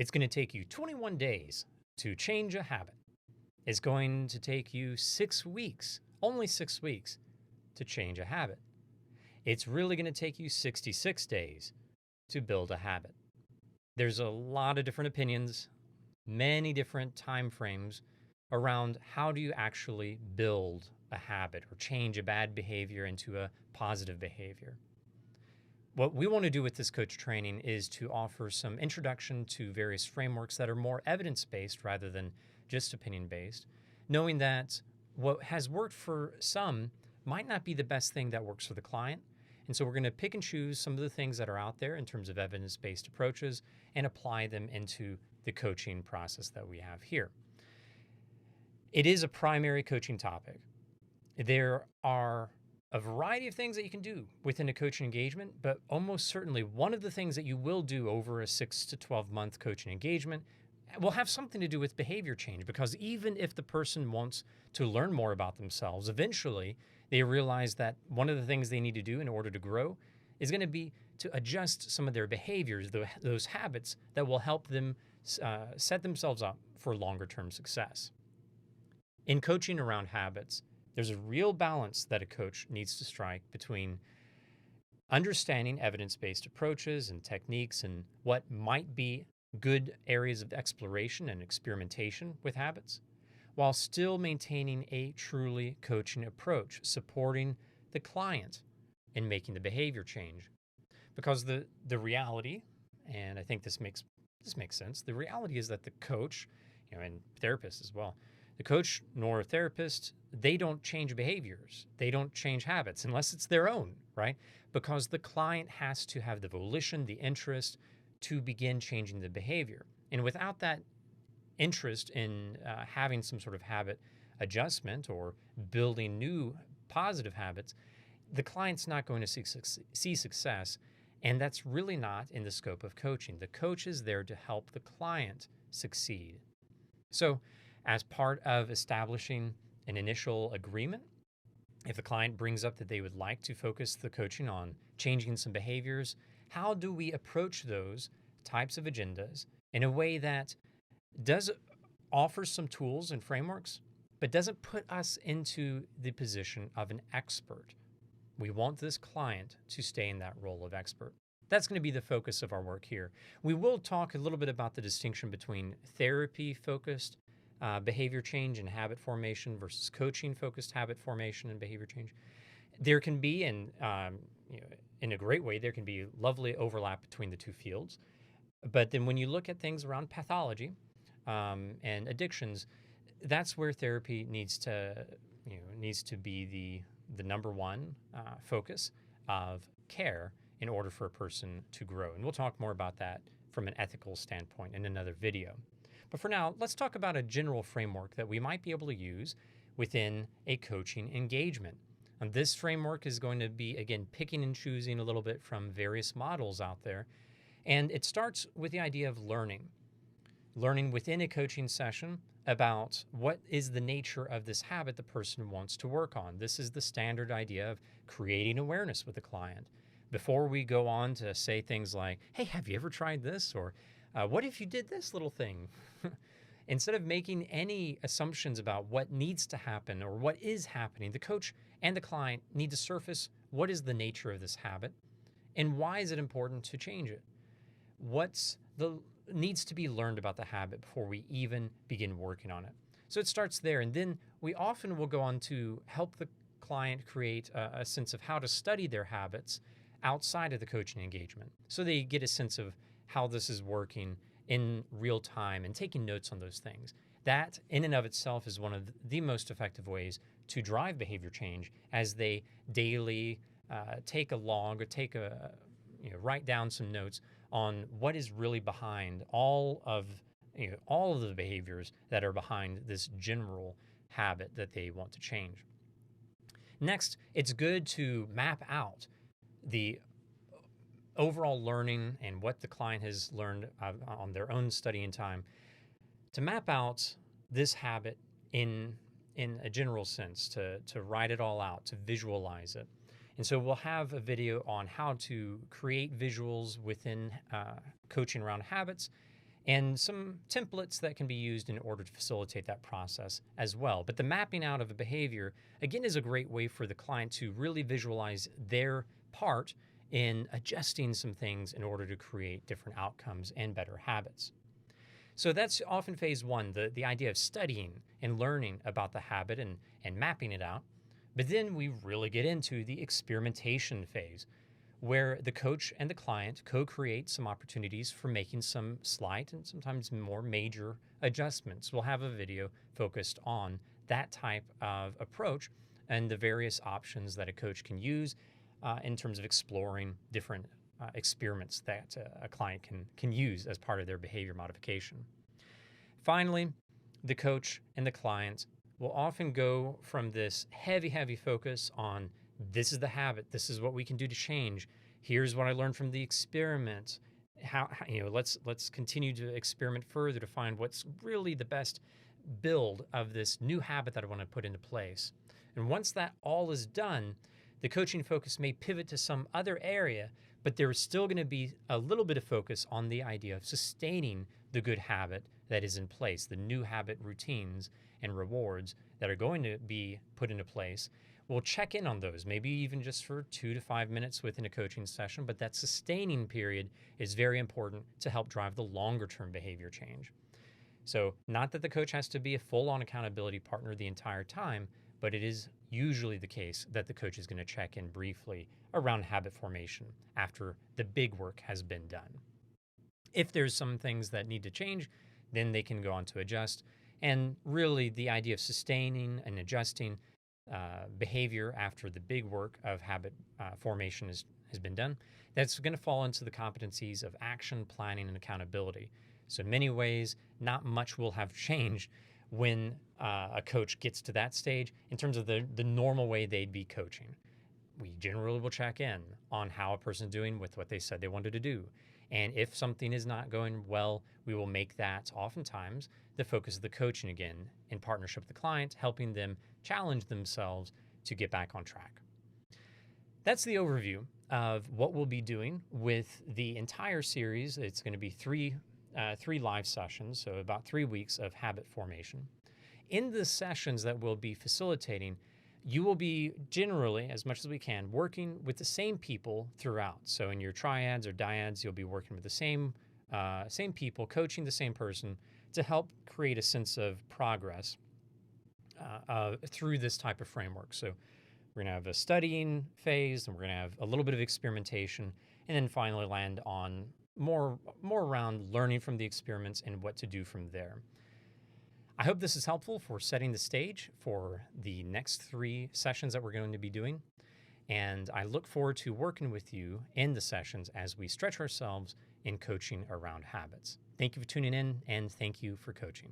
It's going to take you 21 days to change a habit. It's going to take you 6 weeks, only 6 weeks, to change a habit. It's really going to take you 66 days to build a habit. There's a lot of different opinions, many different time frames around how do you actually build a habit or change a bad behavior into a positive behavior. What we want to do with this coach training is to offer some introduction to various frameworks that are more evidence-based rather than just opinion-based, knowing that what has worked for some might not be the best thing that works for the client. And so we're going to pick and choose some of the things that are out there in terms of evidence-based approaches and apply them into the coaching process that we have here. It is a primary coaching topic. There are a variety of things that you can do within a coaching engagement, but almost certainly one of the things that you will do over a 6 to 12 month coaching engagement will have something to do with behavior change, because even if the person wants to learn more about themselves, eventually they realize that one of the things they need to do in order to grow is going to be to adjust some of their behaviors, those habits that will help them set themselves up for longer term success. In coaching around habits, there's a real balance that a coach needs to strike between understanding evidence-based approaches and techniques and what might be good areas of exploration and experimentation with habits, while still maintaining a truly coaching approach, supporting the client in making the behavior change. Because the reality, and I think this makes sense, the reality is that the coach, and therapist as well, the coach nor therapist, they don't change behaviors. They don't change habits unless it's their own, right? Because the client has to have the volition, the interest to begin changing the behavior. And without that interest in having some sort of habit adjustment or building new positive habits, the client's not going to see success. And that's really not in the scope of coaching. The coach is there to help the client succeed. So, as part of establishing an initial agreement, if the client brings up that they would like to focus the coaching on changing some behaviors, how do we approach those types of agendas in a way that does offer some tools and frameworks, but doesn't put us into the position of an expert? We want this client to stay in that role of expert. That's going to be the focus of our work here. We will talk a little bit about the distinction between therapy-focused behavior change and habit formation versus coaching-focused habit formation and behavior change. There can be, in a great way, there can be lovely overlap between the two fields. But then when you look at things around pathology and addictions, that's where therapy needs to be the number one focus of care in order for a person to grow. And we'll talk more about that from an ethical standpoint in another video. But for now, let's talk about a general framework that we might be able to use within a coaching engagement. And this framework is going to be, again, picking and choosing a little bit from various models out there. And it starts with the idea of learning within a coaching session about what is the nature of this habit the person wants to work on. This is the standard idea of creating awareness with the client. Before we go on to say things like, hey, have you ever tried this? Or what if you did this little thing? Instead of making any assumptions about what needs to happen or what is happening, the coach and the client need to surface what is the nature of this habit and why is it important to change it? What's the needs to be learned about the habit before we even begin working on it? So it starts there, and then we often will go on to help the client create a sense of how to study their habits outside of the coaching engagement, so they get a sense of how this is working in real time and taking notes on those things. That in and of itself is one of the most effective ways to drive behavior change, as they daily take a log or write down some notes on what is really behind all of the behaviors that are behind this general habit that they want to change. Next, it's good to map out the overall learning and what the client has learned on their own studying time, to map out this habit in a general sense, to write it all out, to visualize it. And so we'll have a video on how to create visuals within coaching around habits and some templates that can be used in order to facilitate that process as well. But the mapping out of a behavior, again, is a great way for the client to really visualize their part in adjusting some things in order to create different outcomes and better habits. So that's often phase one, the idea of studying and learning about the habit and mapping it out. But then we really get into the experimentation phase, where the coach and the client co-create some opportunities for making some slight and sometimes more major adjustments. We'll have a video focused on that type of approach and the various options that a coach can use in terms of exploring different experiments that a client can use as part of their behavior modification. Finally, the coach and the client will often go from this heavy focus on this is the habit, this is what we can do to change, here's what I learned from the experiment. Let's continue to experiment further to find what's really the best build of this new habit that I want to put into place. And once that all is done, the coaching focus may pivot to some other area, but there's still going to be a little bit of focus on the idea of sustaining the good habit that is in place, the new habit routines and rewards that are going to be put into place. We'll check in on those, maybe even just for 2 to 5 minutes within a coaching session, but that sustaining period is very important to help drive the longer term behavior change. So not that the coach has to be a full-on accountability partner the entire time, but it is usually the case that the coach is going to check in briefly around habit formation after the big work has been done. If there's some things that need to change, then they can go on to adjust. And really the idea of sustaining and adjusting behavior after the big work of habit formation has been done, that's going to fall into the competencies of action, planning, and accountability. So in many ways, not much will have changed when a coach gets to that stage in terms of the normal way they'd be coaching. We generally will check in on how a person's doing with what they said they wanted to do. And if something is not going well, we will make that oftentimes the focus of the coaching again in partnership with the client, helping them challenge themselves to get back on track. That's the overview of what we'll be doing with the entire series. It's going to be three live sessions, so about 3 weeks of habit formation. In the sessions that we'll be facilitating, you will be generally, as much as we can, working with the same people throughout. So in your triads or dyads, you'll be working with the same people, coaching the same person to help create a sense of progress through this type of framework. So we're going to have a studying phase, and we're going to have a little bit of experimentation, and then finally land on more around learning from the experiments and what to do from there. I hope this is helpful for setting the stage for the next 3 sessions that we're going to be doing. And I look forward to working with you in the sessions as we stretch ourselves in coaching around habits. Thank you for tuning in, and thank you for coaching.